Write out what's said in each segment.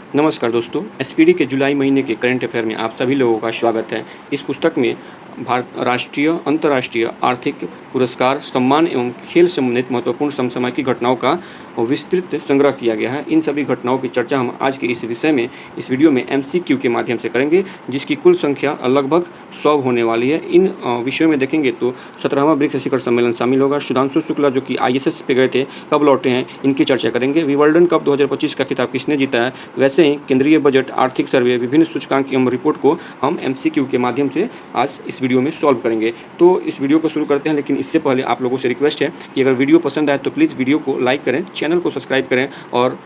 नमस्कार दोस्तों, एसपीडी के जुलाई महीने के करंट अफेयर में आप सभी लोगों का स्वागत है। इस पुस्तक में भारत राष्ट्रीय, अंतर्राष्ट्रीय आर्थिक पुरस्कार, सम्मान एवं खेल संबंधित महत्वपूर्ण समसामयिक घटनाओं का विस्तृत संग्रह किया गया है। इन सभी घटनाओं की चर्चा हम आज के इस इस वीडियो में एमसीक्यू के माध्यम से करेंगे, जिसकी कुल संख्या लगभग 100 होने वाली है। इन विषयों में देखेंगे तो 17वां ब्रिक्स शिखर सम्मेलन शामिल होगा। सुधांशु शुक्ला जो कि आईएसएस पे गए थे, कब लौटे हैं, इनकी चर्चा करेंगे। विंबलडन कप 2025 का खिताब किसने जीता है, वैसे ही केंद्रीय बजट, आर्थिक सर्वे, विभिन्न सूचकांक एवं रिपोर्ट को हम एमसीक्यू के माध्यम से आज इस वीडियो में सॉल्व करेंगे। तो इस वीडियो को शुरू करते हैं, लेकिन इससे पहले आप लोगों से रिक्वेस्ट है कि अगर वीडियो पसंद आए तो प्लीज़ वीडियो को लाइक करें, चैनल को सब्सक्राइब करें और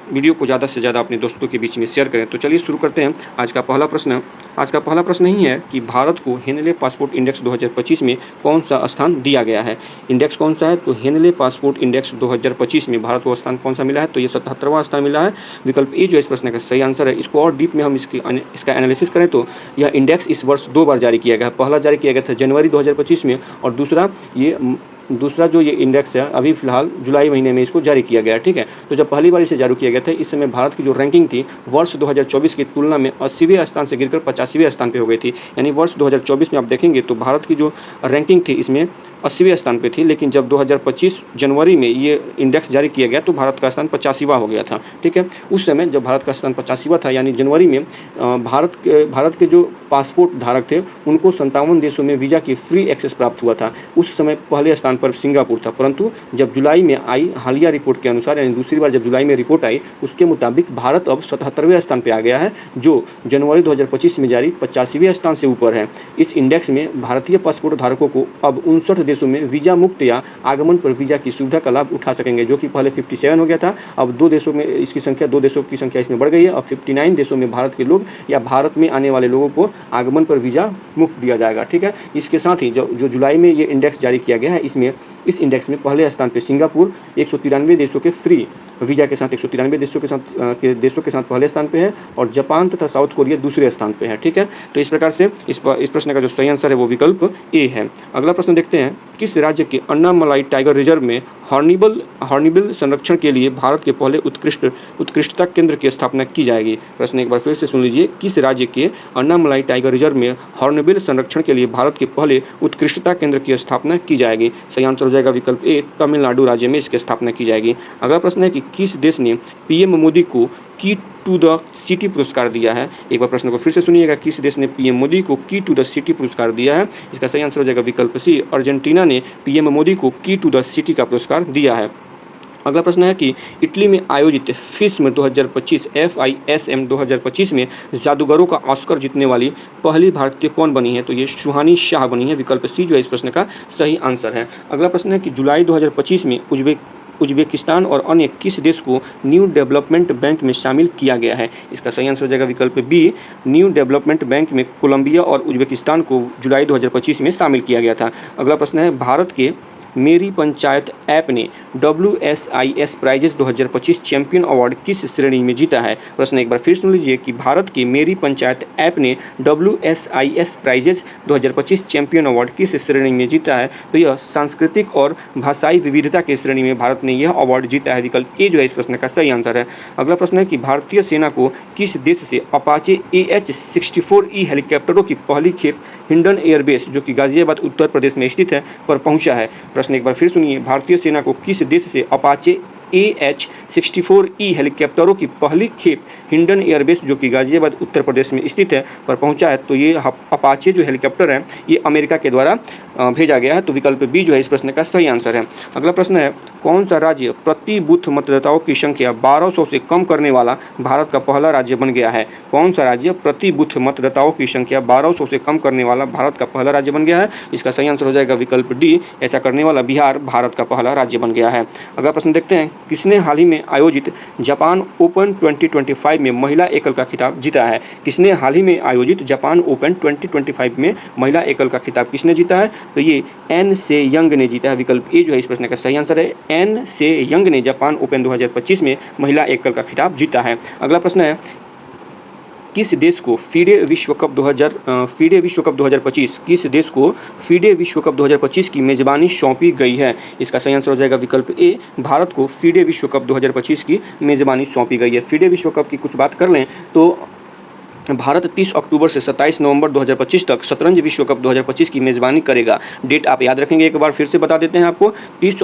वीडियो को ज़्यादा से ज़्यादा अपने दोस्तों के बीच में शेयर करें। तो चलिए शुरू करते हैं। आज का पहला प्रश्न ही है कि भारत को हेनले पासपोर्ट इंडेक्स 2025 में कौन सा स्थान दिया गया है। इंडेक्स कौन सा है, तो हेनले पासपोर्ट इंडेक्स 2025 में भारत को स्थान कौन सा मिला है, तो ये 77वां स्थान मिला है। विकल्प ए जो इस प्रश्न का सही आंसर है। इसको और डीप में हम इसका एनालिसिस करें तो यह इंडेक्स इस वर्ष 2 बार जारी किया गया है। पहला जारी किया गया था जनवरी 2025 में, और दूसरा जो ये इंडेक्स है अभी फिलहाल जुलाई महीने में इसको जारी किया गया है। ठीक है, तो जब पहली बार इसे जारी किया गया था, इस समय भारत की जो रैंकिंग थी वर्ष 2024 की तुलना में 80वें स्थान से गिरकर 85वें स्थान पे हो गई थी। यानी वर्ष 2024 में आप देखेंगे तो भारत की जो रैंकिंग थी इसमें 80वें स्थान पे थी, लेकिन जब 2025 जनवरी में ये इंडेक्स जारी किया गया तो भारत का स्थान 85वां हो गया था। ठीक है, उस समय जब भारत का स्थान 85वां था, यानी जनवरी में भारत के जो पासपोर्ट धारक थे उनको 57 देशों में वीज़ा की फ्री एक्सेस प्राप्त हुआ था। उस समय पहले स्थान पर सिंगापुर था, परंतु जब जुलाई में आई हालिया रिपोर्ट के अनुसार, यानी दूसरी बार जब जुलाई में रिपोर्ट आई, उसके मुताबिक भारत अब 77वें स्थान पर आ गया है, जो जनवरी 2025 में जारी 85वें स्थान से ऊपर है। इस इंडेक्स में भारतीय पासपोर्ट धारकों को अब 59 देशों में वीज़ा मुक्त या आगमन पर वीज़ा की सुविधा का लाभ उठा सकेंगे, जो कि पहले 57 हो गया था। अब 2 देशों की संख्या इसमें बढ़ गई है। अब 59 देशों में भारत के लोग या भारत में आने वाले लोगों को आगमन पर वीज़ा मुफ्त दिया जाएगा। ठीक है, इसके साथ ही जो जुलाई में ये इंडेक्स जारी किया गया है, इस इंडेक्स में पहले स्थान पर सिंगापुर 193 देशों के फ्री वीज़ा के साथ 193 देशों के साथ पहले स्थान पे है, और जापान तथा साउथ कोरिया दूसरे स्थान पे है। ठीक है, तो इस प्रकार से इस प्रश्न का जो सही आंसर है वो विकल्प ए है। अगला प्रश्न देखते हैं, किस राज्य के अन्नामलाई टाइगर रिजर्व में हॉर्नबिल संरक्षण के लिए भारत के पहले उत्कृष्टता केंद्र की स्थापना की जाएगी। प्रश्न एक बार फिर से सुन लीजिए, किस राज्य के अन्नामलाई टाइगर रिजर्व में हॉर्नबिल संरक्षण के लिए भारत के पहले उत्कृष्टता केंद्र की स्थापना की जाएगी। सही आंसर हो जाएगा विकल्प ए, तमिलनाडु राज्य में इसकी स्थापना की जाएगी। अगला प्रश्न है कि किस देश ने पीएम मोदी को की टू द सिटी पुरस्कार दिया है। एक बार प्रश्न को फिर से सुनिएगा, किस देश ने पीएम मोदी को की टू द सिटी पुरस्कार दिया है। इसका सही आंसर हो जाएगा विकल्प सी, अर्जेंटीना ने पीएम मोदी को की टू द सिटी का पुरस्कार दिया है। अगला प्रश्न है कि इटली में आयोजित फिस्म 2025 FISM 2025 में जादूगरों का ऑस्कर जीतने वाली पहली भारतीय कौन बनी है, तो ये सुहानी शाह बनी है। विकल्प सी जो है इस प्रश्न का सही आंसर है। अगला प्रश्न है कि जुलाई 2025 में उज्बेकिस्तान और अन्य किस देश को न्यू डेवलपमेंट बैंक में शामिल किया गया है। इसका सही आंसर हो जाएगा विकल्प बी, न्यू डेवलपमेंट बैंक में कोलंबिया और उज्बेकिस्तान को जुलाई 2025 में शामिल किया गया था। अगला प्रश्न है, भारत के मेरी पंचायत ऐप ने WSIS प्राइजेस 2025 चैंपियन अवार्ड किस श्रेणी में जीता है। प्रश्न एक बार फिर सुन लीजिए कि भारत के मेरी पंचायत ऐप ने WSIS प्राइजेस 2025 चैंपियन अवार्ड किस श्रेणी में जीता है, तो यह सांस्कृतिक और भाषाई विविधता की श्रेणी में भारत ने यह अवार्ड जीता है। विकल्प ए जो है इस प्रश्न का सही आंसर है। अगला प्रश्न है कि भारतीय सेना को किस देश से अपाचे AH-64E हेलीकॉप्टरों की पहली खेप हिंडन एयरबेस, जो कि गाजियाबाद उत्तर प्रदेश में स्थित है, पर पहुंचा है। प्रश्न एक बार फिर सुनिए, भारतीय सेना को किस देश से अपाचे AH-64E हेलीकॉप्टरों की पहली खेप हिंडन एयरबेस, जो कि गाजियाबाद उत्तर प्रदेश में स्थित है, पर पहुंचा है, तो ये अपाचे जो हेलीकॉप्टर है ये अमेरिका के द्वारा भेजा गया है। तो विकल्प बी जो है इस प्रश्न का सही आंसर है। अगला प्रश्न है, कौन सा राज्य प्रति बूथ मतदाताओं की संख्या 1200 से कम करने वाला भारत का पहला राज्य बन गया है। कौन सा राज्य प्रति बूथ मतदाताओं की संख्या 1200 से कम करने वाला भारत का पहला राज्य बन गया है। इसका सही आंसर हो जाएगा विकल्प डी, ऐसा करने वाला बिहार भारत का पहला राज्य बन गया है। अगला प्रश्न देखते हैं, किसने हाल ही में आयोजित जापान ओपन 2025 में महिला एकल का खिताब जीता है। किसने हाल ही में आयोजित जापान ओपन 2025 में महिला एकल का खिताब किसने जीता है, तो ये एन से यंग ने जीता है। विकल्प ए जो है इस प्रश्न का सही आंसर है, एन से यंग ने जापान ओपन 2025 में महिला एकल का खिताब जीता है। अगला प्रश्न है, किस देश को फीडे विश्व कप 2025 किस देश को फीडे विश्व कप 2025 की मेज़बानी सौंपी गई है? इसका सही आंसर हो जाएगा विकल्प ए, भारत को फीडे विश्व कप 2025 की मेज़बानी सौंपी गई है। फीडे विश्व कप की कुछ बात कर लें तो भारत 30 अक्टूबर से 27 नवंबर 2025 तक शतरंज विश्व कप 2025 की मेज़बानी करेगा। डेट आप याद रखेंगे, एक बार फिर से बता देते हैं आपको, 30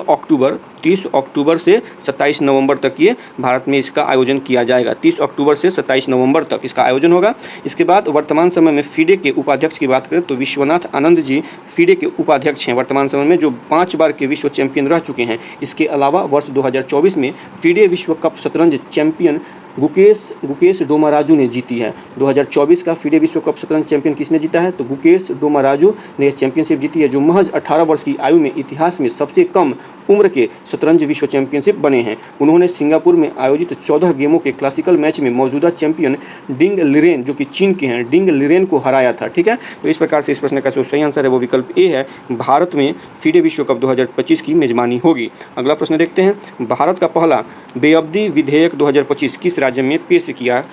अक्टूबर से 27 नवंबर तक ये भारत में इसका आयोजन किया जाएगा। 30 अक्टूबर से 27 नवंबर तक इसका आयोजन होगा। इसके बाद वर्तमान समय में फीडे के उपाध्यक्ष की बात करें तो विश्वनाथ आनंद जी फीडे के उपाध्यक्ष हैं वर्तमान समय में, जो 5 बार के विश्व चैंपियन रह चुके हैं। इसके अलावा वर्ष 2024 में फीडे विश्व कप शतरंज चैंपियन गुकेश डोमाराजू ने जीती है। 2024 का फीडे विश्व कप शतरंज चैंपियन किसने जीता है? तो गुकेश डोमाराजू ने चैंपियनशिप जीती है, जो महज 18 वर्ष की आयु में इतिहास में सबसे कम उम्र के शतरंज विश्व चैंपियनशिप बने हैं। उन्होंने सिंगापुर में आयोजित 14 गेमों के क्लासिकल मैच में मौजूदा चैंपियन डिंग लिरेन, जो कि चीन के हैं, डिंग लिरेन को हराया था। ठीक है, तो इस प्रकार से इस प्रश्न का जो सही आंसर है वो विकल्प ए है, भारत में फीडे विश्व कप 2025 की मेजबानी होगी। अगला प्रश्न देखते हैं, भारत का पहला बेअब्दी विधेयक 2025 किस राज्य में पेश किया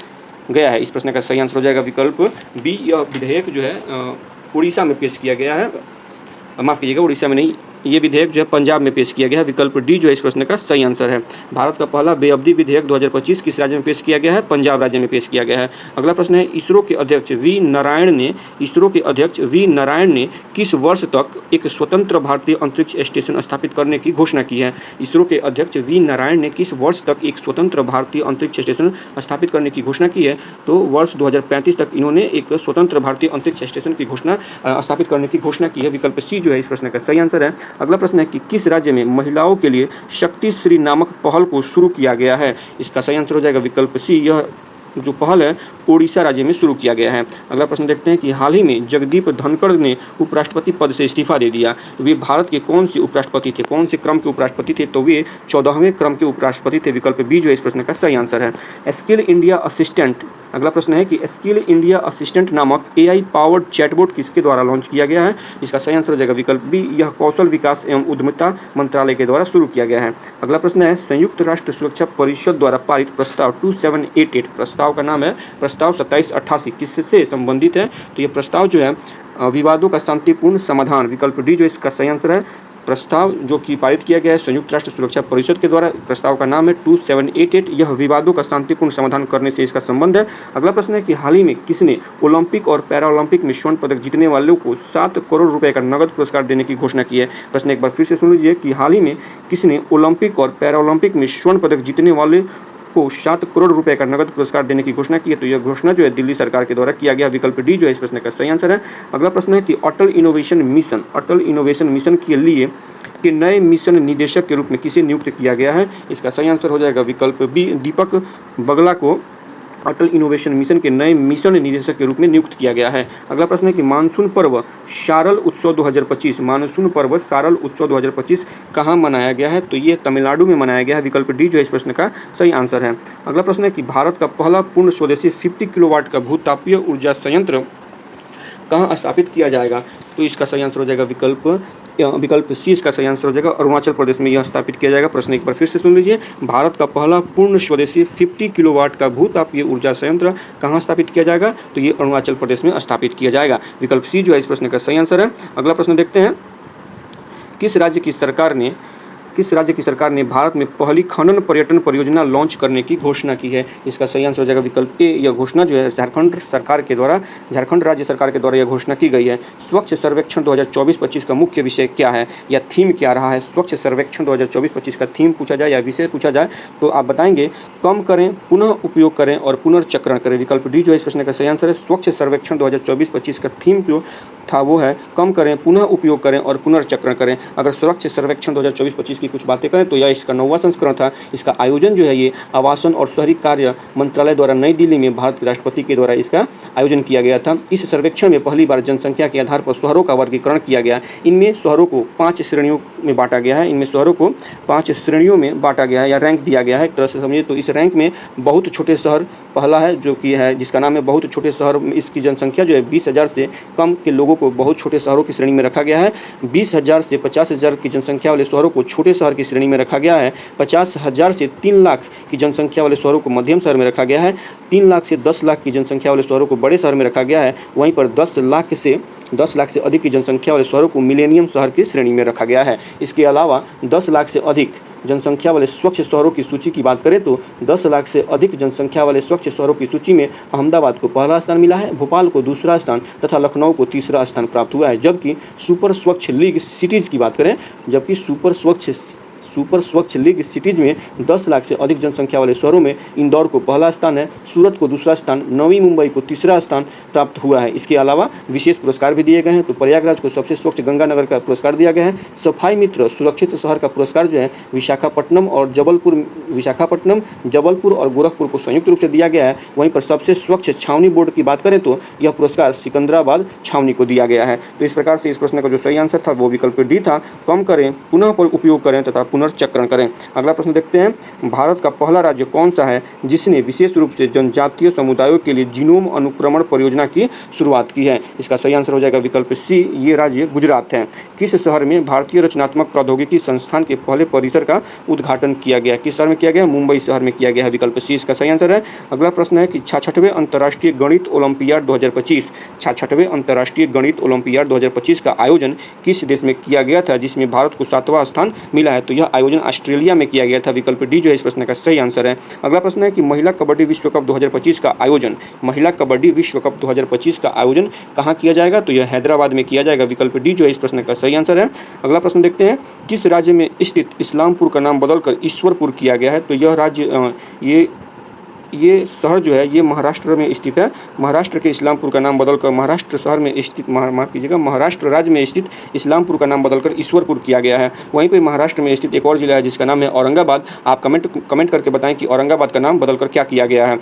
गया है? इस प्रश्न का सही आंसर हो जाएगा विकल्प बी, यह विधेयक जो है उड़ीसा में पेश किया गया है। माफ़ कीजिएगा, उड़ीसा में नहीं, ये विधेयक जो है पंजाब में पेश किया गया है। विकल्प डी जो है इस प्रश्न का सही आंसर है। भारत का पहला बेअब्दी विधेयक 2025 किस राज्य में पेश किया गया है? पंजाब राज्य में पेश किया गया है। अगला प्रश्न है, इसरो के अध्यक्ष वी नारायण ने किस वर्ष तक एक स्वतंत्र भारतीय अंतरिक्ष स्टेशन स्थापित करने की घोषणा की है? इसरो के अध्यक्ष वी नारायण ने किस वर्ष तक एक स्वतंत्र भारतीय अंतरिक्ष स्टेशन स्थापित करने की घोषणा की है? तो वर्ष 2035 तक इन्होंने एक स्वतंत्र भारतीय अंतरिक्ष स्टेशन की घोषणा स्थापित करने की घोषणा की है। विकल्प सी जो है इस प्रश्न का सही आंसर है। अगला प्रश्न है कि किस राज्य में महिलाओं के लिए शक्ति श्री नामक पहल को शुरू किया गया है? इसका सही आंसर हो जाएगा विकल्प सी, यह जो पहल है ओडिशा राज्य में शुरू किया गया है। अगला प्रश्न देखते हैं कि हाल ही में जगदीप धनखड़ ने उपराष्ट्रपति पद से इस्तीफा दे दिया। वे भारत के कौन से उपराष्ट्रपति थे, कौन से क्रम के उपराष्ट्रपति थे? तो वे 14वें क्रम के उपराष्ट्रपति थे। विकल्प बी जो है इस प्रश्न का सही आंसर है। स्किल इंडिया असिस्टेंट, अगला प्रश्न है कि स्किल इंडिया असिस्टेंट नामक AI पावर्ड चैटबॉट किसके द्वारा लॉन्च किया गया है? इसका सही आंसर हो जाएगा विकल्प बी, यह कौशल विकास एवं उद्यमिता मंत्रालय के द्वारा शुरू किया गया है। अगला प्रश्न है, संयुक्त राष्ट्र सुरक्षा परिषद द्वारा पारित प्रस्ताव 2788, प्रस्ताव का नाम है प्रस्ताव 2788, किससे संबंधित है? तो ये प्रस्ताव जो है विवादों का शांतिपूर्ण समाधान, विकल्प डी जो इसका सही आंसर है। प्रस्ताव जो कि पारित किया गया है संयुक्त राष्ट्र सुरक्षा परिषद के द्वारा, प्रस्ताव का नाम है 2788, यह विवादों का शांतिपूर्ण समाधान करने से इसका संबंध है। अगला प्रश्न है कि हाल ही में किसने ओलंपिक और पैरालंपिक में स्वर्ण पदक जीतने वालों को 7 करोड़ रुपए का नगद पुरस्कार देने की घोषणा की है? प्रश्न एक बार फिर से सुन लीजिए कि हाल ही में किसने ओलंपिक और पैरालंपिक में स्वर्ण पदक जीतने वाले को 7 करोड़ रुपए का नगद पुरस्कार देने की घोषणा की है? तो यह घोषणा जो है दिल्ली सरकार के द्वारा किया गया। विकल्प डी जो है इस प्रश्न का सही आंसर है। अगला प्रश्न है कि अटल इनोवेशन मिशन के लिए के नए मिशन निदेशक के रूप में किसे नियुक्त किया गया है? इसका सही आंसर हो जाएगा विकल्प बी, दीपक बगला को अटल इनोवेशन मिशन के नए मिशन निदेशक के रूप में नियुक्त किया गया है। अगला प्रश्न है कि मानसून पर्व शारल उत्सव 2025 कहाँ मनाया गया है? तो ये तमिलनाडु में मनाया गया है। विकल्प डी जो है इस प्रश्न का सही आंसर है। अगला प्रश्न है कि भारत का पहला पूर्ण स्वदेशी 50 किलोवाट का भूतापीय ऊर्जा संयंत्र कहाँ स्थापित किया जाएगा? तो इसका सही आंसर हो जाएगा विकल्प सी, इसका सही आंसर हो जाएगा अरुणाचल प्रदेश में यह स्थापित किया जाएगा। प्रश्न एक बार फिर से सुन लीजिए, भारत का पहला पूर्ण स्वदेशी 50 किलोवाट का भूतापीय ऊर्जा संयंत्र कहाँ स्थापित किया जाएगा? तो ये अरुणाचल प्रदेश में स्थापित किया जाएगा। विकल्प सी जो है इस प्रश्न का सही आंसर है। अगला प्रश्न देखते हैं, किस राज्य की सरकार ने भारत में पहली खनन पर्यटन परियोजना लॉन्च करने की घोषणा की है? इसका सही आंसर हो जाएगा विकल्प ए, यह घोषणा जो है झारखंड राज्य सरकार के द्वारा यह घोषणा की गई है। स्वच्छ सर्वेक्षण 2024-25 का मुख्य विषय क्या है या थीम क्या रहा है? स्वच्छ सर्वेक्षण 2024-25 का थीम पूछा जाए या विषय पूछा जाए तो आप बताएंगे कम करें, पुनः उपयोग करें और पुनर्चक्रण करें। विकल्प डी जो है इस प्रश्न का सही आंसर है। स्वच्छ सर्वेक्षण 2024-25 का थीम जो था वो है कम करें, पुनः उपयोग करें और पुनर्चक्रण करें। अगर स्वच्छ सर्वेक्षण 2024-25 की कुछ बातें करें तो यह इसका 9वां संस्करण था। इसका आयोजन जो है ये आवासन और शहरी कार्य मंत्रालय द्वारा नई दिल्ली में भारत के राष्ट्रपति के द्वारा इसका आयोजन किया गया था। इस सर्वेक्षण में पहली बार जनसंख्या के आधार पर शहरों का वर्गीकरण किया गया। इनमें शहरों को 5 श्रेणियों में बांटा गया है, या रैंक दिया गया है एक तरह से समझिए। तो इस रैंक में बहुत छोटे शहर पहला है जो कि है जिसका नाम है बहुत छोटे शहर। इसकी जनसंख्या जो है 20,000 से कम के लोगों को बहुत छोटे शहरों की श्रेणी में रखा गया है। 20,000 से 50,000 की जनसंख्या वाले शहरों को छोटे छोटे शहर की श्रेणी में रखा गया है। 50,000 से 3 लाख की जनसंख्या वाले शहरों को मध्यम शहर में रखा गया है। 3 लाख से 10 लाख की जनसंख्या वाले शहरों को बड़े शहर में रखा गया है। वहीं पर 10 लाख से अधिक की जनसंख्या वाले शहरों को मिलेनियम शहर की श्रेणी में रखा गया है। इसके अलावा 10 लाख से अधिक जनसंख्या वाले स्वच्छ शहरों की सूची की बात करें तो 10 लाख से अधिक जनसंख्या वाले स्वच्छ शहरों की सूची में अहमदाबाद को पहला स्थान मिला है, भोपाल को दूसरा स्थान तथा लखनऊ को तीसरा स्थान प्राप्त हुआ है। जबकि सुपर स्वच्छ लीग सिटीज़ की बात करें, जबकि सुपर स्वच्छ लीग सिटीज़ में 10 लाख से अधिक जनसंख्या वाले शहरों में इंदौर को पहला स्थान है, सूरत को दूसरा स्थान, नवी मुंबई को तीसरा स्थान प्राप्त हुआ है। इसके अलावा विशेष पुरस्कार भी दिए गए हैं। तो प्रयागराज को सबसे स्वच्छ गंगानगर का पुरस्कार दिया गया है। सफाई मित्र सुरक्षित शहर का पुरस्कार जो है विशाखापट्टनम, जबलपुर और गोरखपुर को संयुक्त रूप से दिया गया है। वहीं पर सबसे स्वच्छ छावनी बोर्ड की बात करें तो यह पुरस्कार सिकंदराबाद छावनी को दिया गया है। तो इस प्रकार से इस प्रश्न का जो सही आंसर था वो विकल्प डी था। कम करें, पुनः उपयोग करें तथा पुनर्चक्रण करें। अगला प्रश्न देखते हैं, भारत का पहला राज्य कौन सा है जिसने विशेष रूप से जनजातीय समुदायों के लिए जीनोम अनुक्रमण परियोजना की शुरुआत की है? इसका सही आंसर हो जाएगा विकल्प सी, ये राज्य गुजरात है। किस शहर में भारतीय रचनात्मक प्रौद्योगिकी संस्थान के पहले परिसर का उद्घाटन किया गया? किस शहर में किया गया? मुंबई शहर में किया गया है। विकल्प सी इसका सही आंसर है। अगला प्रश्न है कि 66वें अंतर्राष्ट्रीय गणित ओलंपियाड 2025 66वें अंतर्राष्ट्रीय गणित ओलंपियाड 2025 का आयोजन किस देश में किया गया था जिसमें भारत को 7वां स्थान मिला है? तो यह आयोजन ऑस्ट्रेलिया में किया गया था। विकल्प डी जो है इस प्रश्न का सही आंसर है। अगला प्रश्न है कि महिला कबड्डी विश्व कप 2025 का आयोजन कहाँ किया जाएगा? तो यह हैदराबाद में किया जाएगा। विकल्प डी जो है इस प्रश्न का सही आंसर है। अगला प्रश्न देखते हैं, किस राज्य में स्थित इस्लामपुर का नाम बदलकर ईश्वरपुर किया गया है? तो यह राज्य ये शहर जो है ये महाराष्ट्र में स्थित है। महाराष्ट्र के इस्लामपुर का नाम बदलकर महाराष्ट्र राज्य में स्थित इस्लामपुर का नाम बदलकर ईश्वरपुर किया गया है। वहीं पर महाराष्ट्र में स्थित एक और जिला है जिसका नाम है औरंगाबाद। आप कमेंट करके बताएं कि औरंगाबाद का नाम बदलकर क्या किया गया है।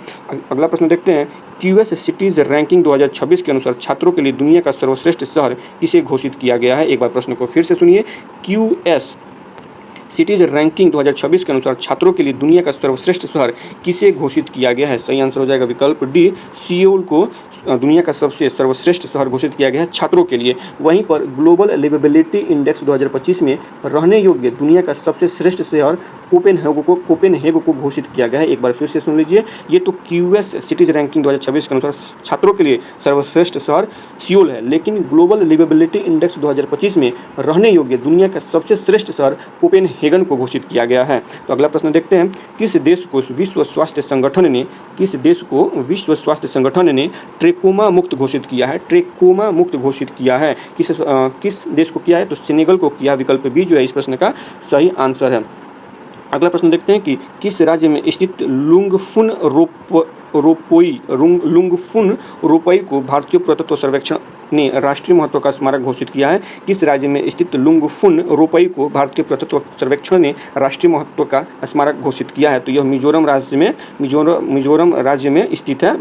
अगला प्रश्न देखते हैं, क्यूएस सिटीज़ रैंकिंग 2026 के अनुसार छात्रों के लिए दुनिया का सर्वश्रेष्ठ शहर किसे घोषित किया गया है? एक बार प्रश्न को फिर से सुनिए। क्यूएस सिटीज़ रैंकिंग 2026 के अनुसार छात्रों के लिए दुनिया का सर्वश्रेष्ठ शहर किसे घोषित किया गया है? सही आंसर हो जाएगा विकल्प डी, सियोल को दुनिया का सबसे सर्वश्रेष्ठ शहर घोषित किया गया है छात्रों के लिए। वहीं पर ग्लोबल लिवेबिलिटी इंडेक्स 2025 में रहने योग्य दुनिया का सबसे श्रेष्ठ शहर कोपेनहेग को घोषित किया गया है। एक बार फिर से सुन लीजिए, ये तो क्यूएस सिटीज रैंकिंग 2026 के अनुसार छात्रों के लिए सर्वश्रेष्ठ शहर सियोल है, लेकिन ग्लोबल लिवेबिलिटी इंडेक्स 2025 में रहने योग्य दुनिया का सबसे श्रेष्ठ शहर कोपेनहेगन को घोषित किया गया है। तो अगला प्रश्न देखते हैं, किस देश को विश्व स्वास्थ्य संगठन ने ट्रेकोमा मुक्त घोषित किया है? ट्रेकोमा मुक्त घोषित किया है किस देश को किया है? तो सेनेगल को किया। विकल्प बी जो है इस प्रश्न का सही आंसर है। अगला प्रश्न देखते हैं कि किस राज्य में स्थित लुंगफुन रोपई को भारतीय पुरातत्व सर्वेक्षण ने राष्ट्रीय महत्व का स्मारक घोषित किया है? किस राज्य में स्थित लुंगफुन रोपई को भारतीय पुरातत्व सर्वेक्षण ने राष्ट्रीय महत्व का स्मारक घोषित किया है? तो यह मिजोरम राज्य में स्थित है।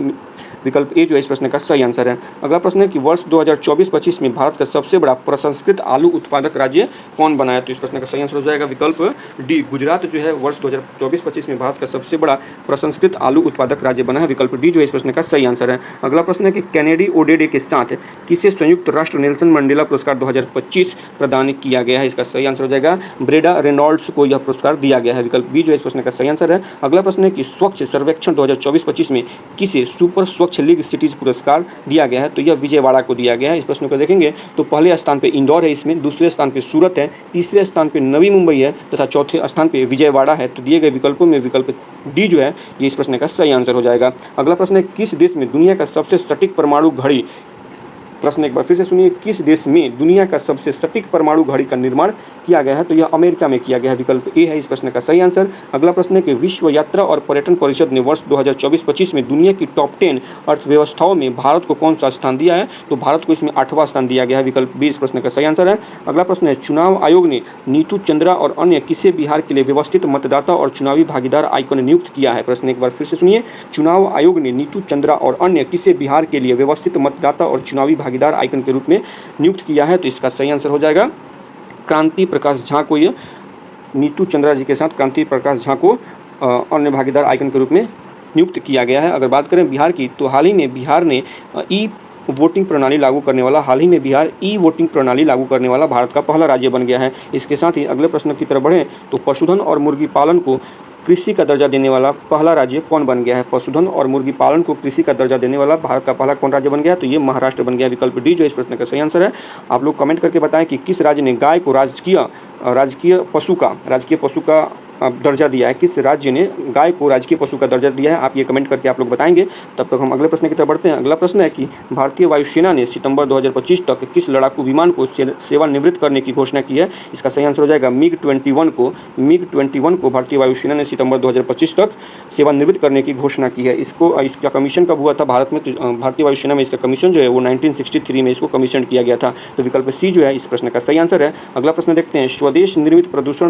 विकल्प ए जो है इस प्रश्न का सही आंसर है। अगला प्रश्न है कि वर्ष 2024-25 में भारत का सबसे बड़ा प्रसंस्कृत आलू उत्पादक राज्य कौन बना है? तो इस प्रश्न का सही आंसर हो जाएगा विकल्प डी, गुजरात जो है वर्ष 2024-25 में भारत का सबसे बड़ा प्रसंस्कृत आलू उत्पादक राज्य बना है। विकल्प डी जो है इस प्रश्न का सही आंसर है। अगला प्रश्न है कि कैनेडी ओडेडे के साथ किसे संयुक्त राष्ट्र नेल्सन मंडेला पुरस्कार 2025 प्रदान किया गया है? इसका सही आंसर हो जाएगा ब्रेडा रेनॉल्ड्स को यह पुरस्कार दिया गया है। विकल्प बी जो है इस प्रश्न का सही आंसर है। अगला प्रश्न है कि स्वच्छ सर्वेक्षण 2024-25 में किसे सुपर स्वच्छ लीग सिटीज पुरस्कार दिया गया है? तो यह विजयवाड़ा को दिया गया है। इस प्रश्न को देखेंगे तो पहले स्थान पे इंदौर है, इसमें दूसरे स्थान पे सूरत है, तीसरे स्थान पे नवी मुंबई है तथा चौथे स्थान पे विजयवाड़ा है। तो दिए गए विकल्पों में विकल्प डी जो है ये इस प्रश्न का सही आंसर हो जाएगा। अगला प्रश्न है, किस देश में दुनिया का सबसे सटीक परमाणु घड़ी, प्रश्न एक बार फिर से सुनिए, किस देश में दुनिया का सबसे सटीक परमाणु घड़ी का निर्माण किया गया है? तो यह अमेरिका में किया गया है। विकल्प ए है इस प्रश्न का सही आंसर। अगला प्रश्न है कि विश्व यात्रा और पर्यटन परिषद ने वर्ष 2024-25 में दुनिया की टॉप 10 अर्थव्यवस्थाओं में भारत को कौन सा स्थान दिया है? तो भारत को इसमें 8वां स्थान दिया गया है। विकल्प बी इस प्रश्न का सही आंसर है। अगला प्रश्न है, चुनाव आयोग ने नीतू चंद्रा और अन्य किसे बिहार के लिए व्यवस्थित मतदाता और चुनावी भागीदार आइकन नियुक्त किया है? प्रश्न एक बार फिर से सुनिए, चुनाव आयोग ने नीतू चंद्रा और अन्य किसे बिहार के लिए व्यवस्थित मतदाता और चुनावी भागीदार आइकन के रूप में नियुक्त किया है? तो इसका सही आंसर हो जाएगा क्रांति प्रकाश झा को। ये नीतू चंद्रा जी के साथ क्रांति प्रकाश झा को अन्य भागीदार आइकन के रूप में नियुक्त किया गया है। अगर बात करें बिहार की, तो हाल ही में बिहार ने वोटिंग प्रणाली लागू करने वाला, हाल ही में बिहार ई वोटिंग प्रणाली लागू करने वाला भारत का पहला राज्य बन गया है। इसके साथ ही अगले प्रश्न की तरफ बढ़ें तो पशुधन और मुर्गी पालन को कृषि का दर्जा देने वाला पहला राज्य कौन बन गया है? पशुधन और मुर्गी पालन को कृषि का दर्जा देने वाला भारत का पहला कौन राज्य बन गया? तो ये महाराष्ट्र बन गया। विकल्प डी जो इस प्रश्न का सही आंसर है। आप लोग कमेंट करके बताएं कि किस राज्य ने गाय को राजकीय पशु का दर्जा दिया है। किस राज्य ने गाय को राजकीय पशु का दर्जा दिया है? आप ये कमेंट करके आप लोग बताएंगे। तब तक हम अगले प्रश्न की तरफ बढ़ते हैं। अगला प्रश्न है कि भारतीय वायुसेना ने सितंबर 2025 तक किस लड़ाकू विमान को सेवानिवृत्त करने की घोषणा की है? इसका सही आंसर हो जाएगा MiG-21 को भारतीय वायुसेना ने सितंबर 2025 तक सेवानिवृत्त करने की घोषणा की है। इसका कमीशन कब हुआ था भारत में? तो भारतीय वायुसेना में इसका कमीशन जो है वो 1963 में इसको कमीशन किया गया था। तो विकल्प सी जो है इस प्रश्न का सही आंसर है। अगला प्रश्न देखते हैं। स्वदेश निर्मित प्रदूषण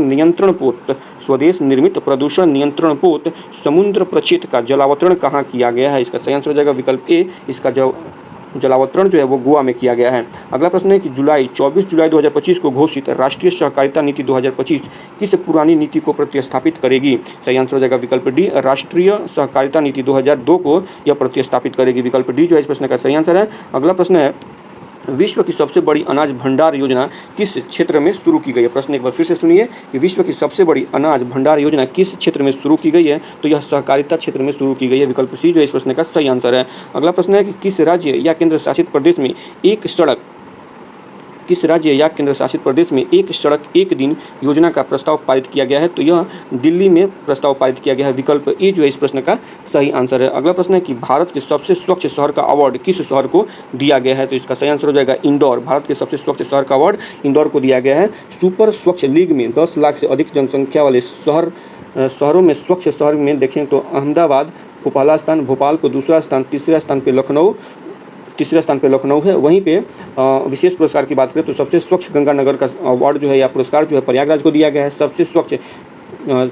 नियंत्रण पोत समुद्र प्रक्षेत्र का जलावतरण कहाँ किया गया है? इसका सही आंसर हो जाएगा विकल्प ए। इसका जलावतरण जो है वो गोवा में किया गया है। अगला प्रश्न है कि 24 जुलाई 2025 को घोषित राष्ट्रीय सहकारिता नीति 2025 किस पुरानी नीति को प्रतिस्थापित करेगी? सही आंसर हो जाएगा विकल्प डी। राष्ट्रीय सहकारिता नीति 2002 को यह प्रतिस्थापित करेगी। विकल्प डी जो है इस प्रश्न का सही आंसर है। अगला प्रश्न है विश्व की सबसे बड़ी अनाज भंडार योजना किस क्षेत्र में शुरू की गई है? प्रश्न एक बार फिर से सुनिए कि विश्व की सबसे बड़ी अनाज भंडार योजना किस क्षेत्र में शुरू की गई है? तो यह सहकारिता क्षेत्र में शुरू की गई है। विकल्प सी जो इस प्रश्न का सही आंसर है। अगला प्रश्न है कि किस राज्य या केंद्र शासित प्रदेश में एक सड़क एक दिन योजना का प्रस्ताव पारित किया गया है? तो यह दिल्ली में प्रस्ताव पारित किया गया है। विकल्प ए जो है इस प्रश्न का सही आंसर है। अगला प्रश्न है कि भारत के सबसे स्वच्छ शहर का अवार्ड किस शहर को दिया गया है? तो इसका सही आंसर हो जाएगा इंदौर। भारत के सबसे स्वच्छ शहर का अवार्ड इंदौर को दिया गया है। सुपर स्वच्छ लीग में 10 लाख से अधिक जनसंख्या वाले शहरों में स्वच्छ शहर में देखें तो अहमदाबाद को पहला स्थान, भोपाल को दूसरा स्थान, तीसरे स्थान पे लखनऊ है। वहीं पे विशेष पुरस्कार की बात करें तो सबसे स्वच्छ गंगानगर का अवार्ड जो है या पुरस्कार जो है प्रयागराज को दिया गया है। सबसे स्वच्छ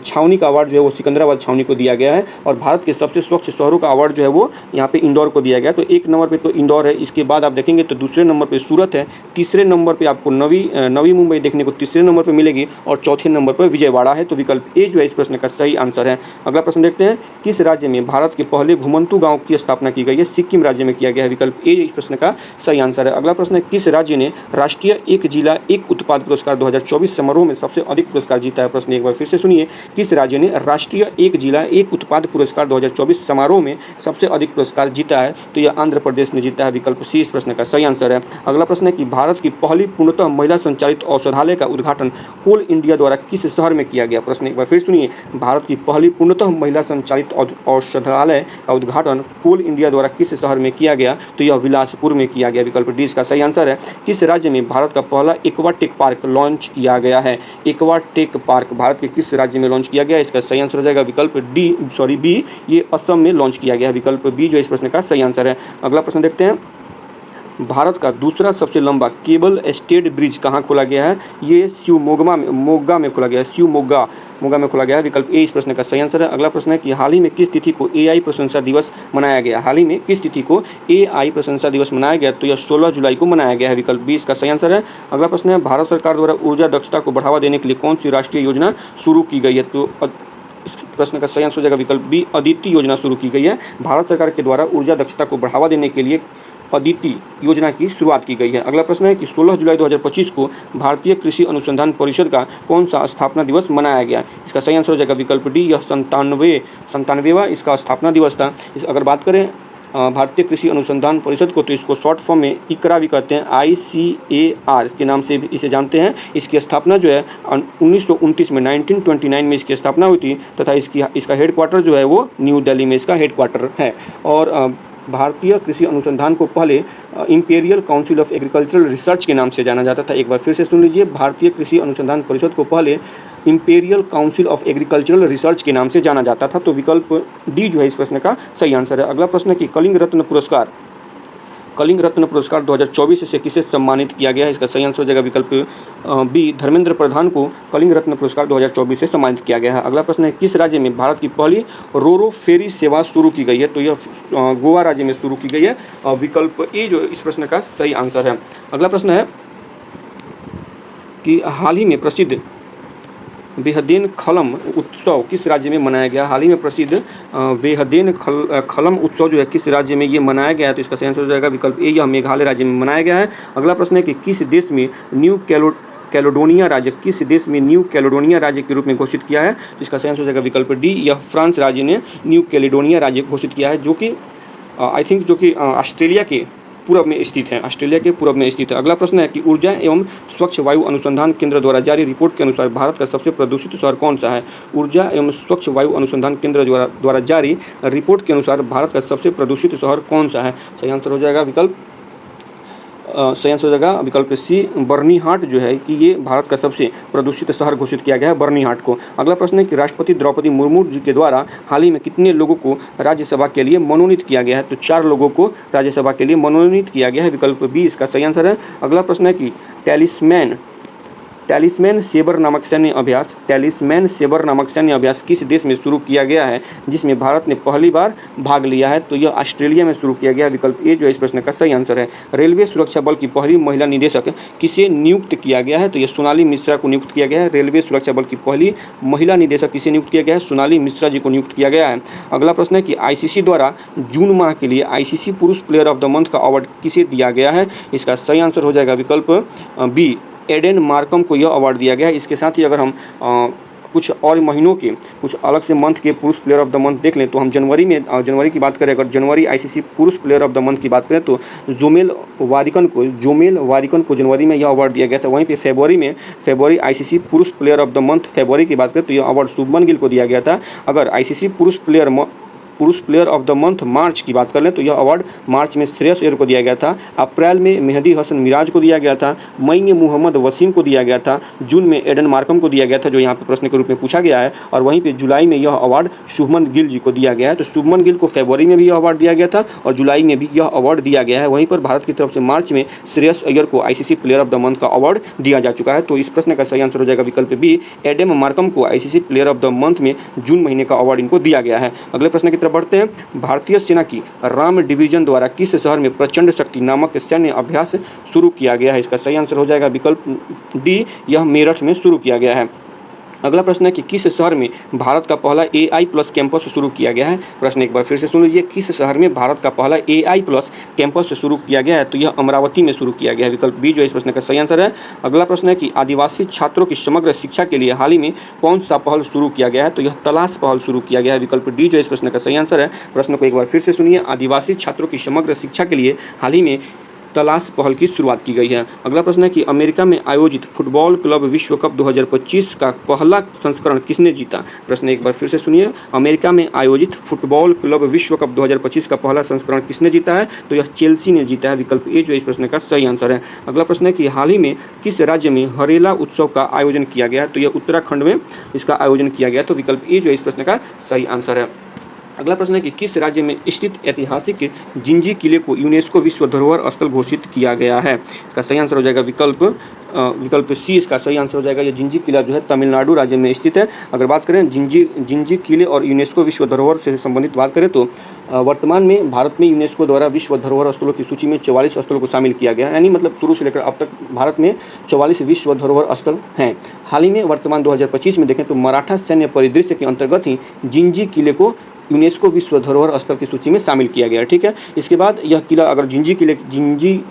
छावनी का अवार्ड जो है वो सिकंदराबाद छावनी को दिया गया है। और भारत के सबसे स्वच्छ शहरों का अवार्ड जो है वो यहाँ पे इंदौर को दिया गया है। तो एक नंबर पे तो इंदौर है। इसके बाद आप देखेंगे तो दूसरे नंबर पे सूरत है, तीसरे नंबर पे आपको नवी मुंबई देखने को तीसरे नंबर पे मिलेगी और चौथे नंबर पर विजयवाड़ा है। तो विकल्प ए जो है इस प्रश्न का सही आंसर है। अगला प्रश्न देखते हैं। किस राज्य में भारत के पहले घुमंतू गाँव की स्थापना की गई है? सिक्किम राज्य में किया गया है। विकल्प ए इस प्रश्न का सही आंसर है। अगला प्रश्न है किस राज्य ने राष्ट्रीय एक जिला एक उत्पाद पुरस्कार 2024 समारोह में सबसे अधिक पुरस्कार जीता है? प्रश्न एक बार फिर से सुनिए। किस राज्य ने राष्ट्रीय एक जिला एक उत्पाद पुरस्कार 2024 समारोह में सबसे अधिक पुरस्कार जीता है? तो यह आंध्र प्रदेश ने जीता है। विकल्प सी इस प्रश्न का सही आंसर है। अगला प्रश्न है कि भारत की पहली पूर्णतः महिला संचालित औषधालय का उद्घाटन कोल इंडिया द्वारा किस शहर में किया गया? प्रश्न एक बार फिर सुनिए। भारत की पहली पूर्णतः महिला संचालित औषधालय का उद्घाटन कोल इंडिया द्वारा किस शहर में किया गया? तो यह बिलासपुर में किया गया। विकल्प डी इसका सही आंसर है। किस राज्य में भारत का पहला एक्वाटेक पार्क लॉन्च किया गया है? एक्वाटेक पार्क भारत के किस राज्य में लॉन्च किया गया? इसका सही आंसर हो जाएगा विकल्प बी। ये असम में लॉन्च किया गया है। विकल्प बी जो इस प्रश्न का सही आंसर है। अगला प्रश्न देखते हैं। भारत का दूसरा सबसे लंबा केबल स्टेड ब्रिज कहाँ खोला गया है? ये मोगा में खोला गया है। मोगा में खोला गया है। विकल्प ए इस प्रश्न का सही आंसर है। अगला प्रश्न है कि हाल ही में किस तिथि को एआई प्रशंसा दिवस मनाया गया? हाल ही में किस तिथि को एआई प्रशंसा दिवस मनाया गया? तो यह 16 जुलाई को मनाया गया है। विकल्प बी इसका सही आंसर है। अगला प्रश्न है भारत सरकार द्वारा ऊर्जा दक्षता को बढ़ावा देने के लिए कौन सी राष्ट्रीय योजना शुरू की गई है? तो इस प्रश्न का सही आंसर हो जाएगा विकल्प बी। अदिति योजना शुरू की गई है। भारत सरकार के द्वारा ऊर्जा दक्षता को बढ़ावा देने के लिए अदिति योजना की शुरुआत की गई है। अगला प्रश्न है कि 16 जुलाई 2025 को भारतीय कृषि अनुसंधान परिषद का कौन सा स्थापना दिवस मनाया गया? इसका सही आंसर हो जाएगा विकल्प डी। यह 97वां इसका स्थापना दिवस था। अगर बात करें भारतीय कृषि अनुसंधान परिषद को तो इसको शॉर्ट फॉर्म में इकरा भी कहते हैं। ICAR के नाम से भी इसे जानते हैं। इसकी स्थापना जो है 1929 में 1929 में इसकी स्थापना हुई थी तथा इसका हेडक्वार्टर जो है वो न्यू दिल्ली में इसका हेडक्वार्टर है। और भारतीय कृषि अनुसंधान को पहले imperial council of agricultural research के नाम से जाना जाता था। एक बार फिर से सुन लीजिए। भारतीय कृषि अनुसंधान परिषद को पहले imperial council of agricultural research के नाम से जाना जाता था। तो विकल्प डी जो है इस प्रश्न का सही आंसर है। अगला प्रश्न है कि कलिंग रत्न पुरस्कार 2024 से किसे सम्मानित किया गया है? इसका सही आंसर हो जाएगा विकल्प बी। धर्मेंद्र प्रधान को कलिंग रत्न पुरस्कार 2024 से सम्मानित किया गया है। अगला प्रश्न है किस राज्य में भारत की पहली रोरो फेरी सेवा शुरू की गई है? तो यह गोवा राज्य में शुरू की गई है। विकल्प ए जो इस प्रश्न का सही आंसर है। अगला प्रश्न है कि हाल ही में प्रसिद्ध बेहदेन खलम उत्सव किस राज्य में मनाया गया? हाल ही में प्रसिद्ध बेहदेन खलम उत्सव जो है किस राज्य में ये मनाया गया है? तो इसका सही आंसर हो जाएगा विकल्प ए, यह मेघालय राज्य में मनाया गया है। अगला प्रश्न है कि किस देश में न्यू कैलोडोनिया राज्य किस देश में न्यू कैलोडोनिया राज्य के रूप में घोषित किया है? तो इसका सही आंसर हो जाएगा विकल्प डी, यह फ्रांस राज्य ने न्यू कैलेडोनिया राज्य घोषित किया है, जो कि आई थिंक जो कि ऑस्ट्रेलिया के पूर्व में स्थित है, ऑस्ट्रेलिया के पूर्व में स्थित है। अगला प्रश्न है कि ऊर्जा एवं स्वच्छ वायु अनुसंधान केंद्र द्वारा जारी रिपोर्ट के अनुसार भारत का सबसे प्रदूषित शहर कौन सा है? ऊर्जा एवं स्वच्छ वायु अनुसंधान केंद्र द्वारा जारी रिपोर्ट के अनुसार भारत का सबसे प्रदूषित शहर कौन सा है? सही आंसर हो जाएगा विकल्प सी, बर्निहाट जो है कि ये भारत का सबसे प्रदूषित शहर घोषित किया गया है, बर्निहाट को। अगला प्रश्न है कि राष्ट्रपति द्रौपदी मुर्मू जी के द्वारा हाल ही में कितने लोगों को राज्यसभा के लिए मनोनीत किया गया है? तो 4 लोगों को राज्यसभा के लिए मनोनीत किया गया है, विकल्प बी इसका सही आंसर है। अगला प्रश्न है कि टैलिस्मैन सेबर नामक सैन्य अभ्यास किस देश में शुरू किया गया है, जिसमें भारत ने पहली बार भाग लिया है? तो यह ऑस्ट्रेलिया में शुरू किया गया, विकल्प ए जो है इस प्रश्न का सही आंसर है। रेलवे सुरक्षा बल की पहली महिला निदेशक किसे नियुक्त किया गया है? तो यह सोनाली मिश्रा को नियुक्त किया गया है। रेलवे सुरक्षा बल की पहली महिला निदेशक किसे नियुक्त किया गया है? सोनाली मिश्रा जी को नियुक्त किया गया है। अगला प्रश्न है कि आईसीसी द्वारा जून माह के लिए आईसीसी पुरुष प्लेयर ऑफ द मंथ का अवार्ड किसे दिया गया है? इसका सही आंसर हो जाएगा विकल्प बी, एडेन मार्कम को यह अवार्ड दिया गया है। इसके साथ ही अगर हम कुछ और महीनों के कुछ अलग से मंथ के पुरुष प्लेयर ऑफ द मंथ देख लें तो हम जनवरी की बात करें, अगर जनवरी आईसीसी पुरुष प्लेयर ऑफ द मंथ की बात करें तो जोमेल वारिकन को जनवरी में यह अवार्ड दिया गया था। वहीं पे फरवरी आईसीसी पुरुष प्लेयर ऑफ द मंथ फरवरी की बात करें तो यह अवार्ड शुभमन गिल को दिया गया था। अगर आईसीसी पुरुष प्लेयर ऑफ द मंथ मार्च की बात कर लें तो यह अवार्ड मार्च में श्रेयस अय्यर को दिया गया था। अप्रैल में मेहदी हसन मिराज को दिया गया था। मई में मोहम्मद वसीम को दिया गया था। जून में एडन मार्कम को दिया गया था, जो यहाँ पे प्रश्न के रूप में पूछा गया है। और वहीं पे जुलाई में यह अवार्ड शुभमन गिल जी को दिया गया है। तो शुभमन गिल को फरवरी में भी यह अवार्ड दिया गया था और जुलाई में भी यह अवार्ड दिया गया है। वहीं पर भारत की तरफ से मार्च में श्रेयस अय्यर को ICC player of the month का अवार्ड दिया जा चुका है। तो इस प्रश्न का सही आंसर हो जाएगा विकल्प बी, एडम मार्कम को ICC player of the month में जून महीने का अवार्ड इनको दिया गया है। अगले प्रश्न की तरफ बढ़ते हैं। भारतीय सेना की राम डिवीजन द्वारा किस शहर में प्रचंड शक्ति नामक सैन्य अभ्यास शुरू किया गया है? इसका सही आंसर हो जाएगा विकल्प डी, यह मेरठ में शुरू किया गया है। अगला प्रश्न है कि किस शहर में भारत का पहला AI+ कैंपस शुरू किया गया है? प्रश्न एक बार फिर से सुन लीजिए, किस शहर में भारत का पहला AI+ कैंपस शुरू किया गया है? तो यह अमरावती में शुरू किया गया है, विकल्प बी जो इस प्रश्न का सही आंसर है। अगला प्रश्न है कि आदिवासी छात्रों की समग्र शिक्षा के लिए हाल ही में कौन सा पहल शुरू किया गया है? तो यह तलाश पहल शुरू किया गया है, विकल्प डी जो इस प्रश्न का सही आंसर है। प्रश्न को एक बार फिर से सुनिए, आदिवासी छात्रों की समग्र शिक्षा के लिए हाल ही में तलाश पहल की शुरुआत की गई है। अगला प्रश्न है कि अमेरिका में आयोजित फुटबॉल क्लब विश्व कप 2025 का पहला संस्करण किसने जीता? प्रश्न एक बार फिर से सुनिए, अमेरिका में आयोजित फुटबॉल क्लब विश्व कप 2025 का पहला संस्करण किसने जीता है? तो यह चेल्सी ने जीता है, विकल्प ए जो इस प्रश्न का सही आंसर है। अगला प्रश्न है कि हाल ही में किस राज्य में हरेला उत्सव का आयोजन किया गया है? तो यह उत्तराखंड में इसका आयोजन किया गया, तो विकल्प ए जो इस प्रश्न का सही आंसर है। अगला प्रश्न है कि किस राज्य में स्थित ऐतिहासिक जिंजी किले को यूनेस्को विश्व धरोहर स्थल घोषित किया गया है? इसका सही आंसर हो जाएगा विकल्प सी, इसका सही आंसर हो जाएगा। ये जिंजी किला जो है तमिलनाडु राज्य में स्थित है। अगर बात करें जिंजी किले और यूनेस्को विश्व धरोहर से संबंधित बात करें तो वर्तमान में भारत में यूनेस्को द्वारा विश्व धरोहर स्थलों की सूची में 44 स्थलों को शामिल किया गया है, यानी मतलब शुरू से लेकर अब तक भारत में 44 विश्व धरोहर स्थल हैं। हाल ही में वर्तमान 2025 में देखें तो मराठा सैन्य परिदृश्य के अंतर्गत ही जिंजी किले को यूनेस्को विश्व धरोहर स्थल की सूची में शामिल किया गया है, ठीक है। इसके बाद यह किला, अगर जिंजी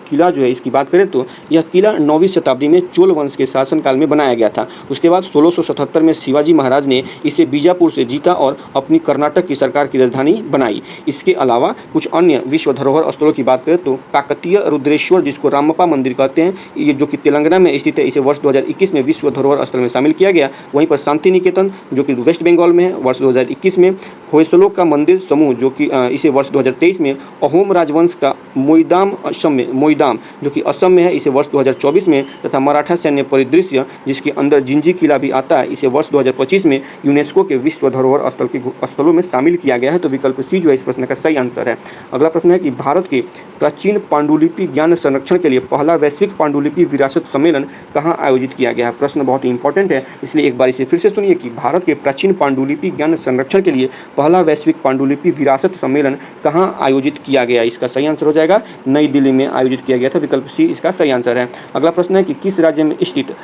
किला जो है इसकी बात करें तो यह किला 9वीं शताब्दी में चोल वंश के शासनकाल में बनाया गया था। उसके बाद 1677 में शिवाजी महाराज ने इसे बीजापुर से जीता और अपनी कर्नाटक की सरकार की राजधानी बनाई। इसके अलावा कुछ अन्य विश्व धरोहर स्थलों की बात करें तो काकतीय रुद्रेश्वर, जिसको रामप्पा मंदिर कहते हैं, ये जो कि तेलंगाना में स्थित है, इसे वर्ष 2021 में विश्व धरोहर स्थल में शामिल किया गया। वहीं पर शांति निकेतन जो कि वेस्ट बंगाल में है, वर्ष 2021 में होयसलों का मंदिर समूह जो कि इसे वर्ष 2023 में अहोम राजवंश का मोईदाम जो कि असम में है, इसे वर्ष 2024 में, तथा मराठा सैन्य परिदृश्य जिसके अंदर जिंजी किला भी आता है, इसे वर्ष 2025 में यूनेस्को के विश्व धरोहर स्थलों में शामिल किया गया है। तो विकल्प सी जो है इस प्रश्न का सही आंसर है। अगला प्रश्न है कि भारत के प्राचीन पांडुलिपि ज्ञान संरक्षण के लिए पहला वैश्विक पांडुलिपि विरासत सम्मेलन कहाँ आयोजित किया गया है? प्रश्न बहुत ही इंपॉर्टेंट है, इसलिए एक बार इसे फिर से सुनिए कि भारत के प्राचीन पांडुलिपि ज्ञान संरक्षण के लिए पहला वैश्विक पांडुलिपि विरासत सम्मेलन कहाँ आयोजित किया गया? इसका सही आंसर हो जाएगा नई दिल्ली में आयोजित किया गया था, विकल्प सी इसका सही आंसर है। अगला प्रश्न है कि किस राज्य में स्थित